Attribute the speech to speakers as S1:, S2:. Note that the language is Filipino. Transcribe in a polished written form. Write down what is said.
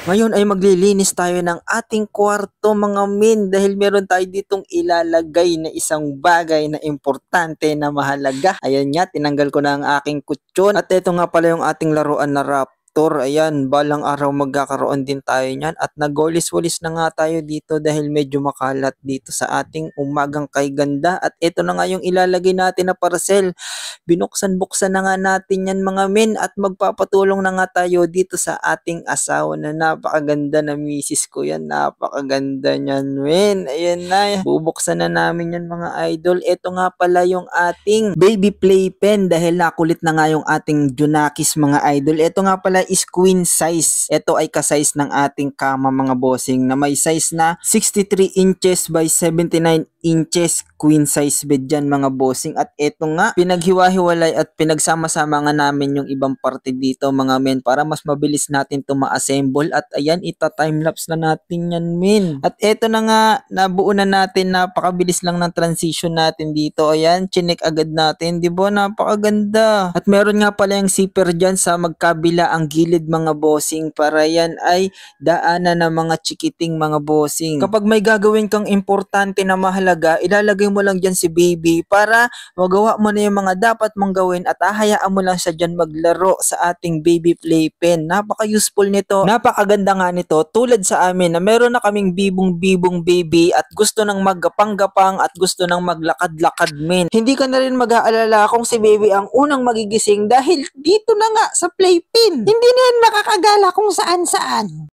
S1: Ngayon ay maglilinis tayo ng ating kwarto mga min dahil meron tayo ditong ilalagay na isang bagay na importante na mahalaga. Ayan nga, tinanggal ko na ang aking kutsyon. At ito nga pala yung ating laruan na Raptor. Ayan, balang araw magkakaroon din tayo niyan. At nagwalis-walis na nga tayo dito dahil medyo makalat dito sa ating umagang kay ganda. At ito na nga yung ilalagay natin na parcel. Binuksan-buksan na nga natin yan mga men at magpapatulong na nga tayo dito sa ating asawa na napakaganda na misis ko yan. Napakaganda niyan men. Ayan na. Bubuksan na namin yan mga idol. Ito nga pala yung ating baby playpen dahil nakulit na nga yung ating Junakis mga idol. Ito nga pala is queen size. Ito ay ka-size ng ating kama mga bossing na may size na 63 inches by 79 inches queen size bed dyan mga bossing. At eto nga, pinaghiwa-hiwalay at pinagsama-sama nga namin yung ibang parte dito mga men para mas mabilis natin to ma-assemble. At ayan, ita-timelapse na natin yan men. At eto na nga, nabuo na natin, napakabilis lang ng transition natin dito. Ayan, chinek agad natin, di ba? Napakaganda. At meron nga pala yung zipper dyan sa magkabila ang gilid mga bossing para yan ay daanan ng mga chikiting mga bossing. Kapag may gagawin kang importante na mahalaga, ilalagay mo lang dyan si baby para magawa mo na yung mga dapat mong gawin at hahayaan mo lang siya dyan maglaro sa ating baby playpen. Napaka-useful nito. Napakaganda nga nito. Tulad sa amin na meron na kaming bibong-bibong baby at gusto nang maggapang-gapang at gusto nang maglakad-lakad men. Hindi ka na rin mag-aalala kung si baby ang unang magigising dahil dito na nga sa playpen. Hindi na yan makakagala kung saan-saan.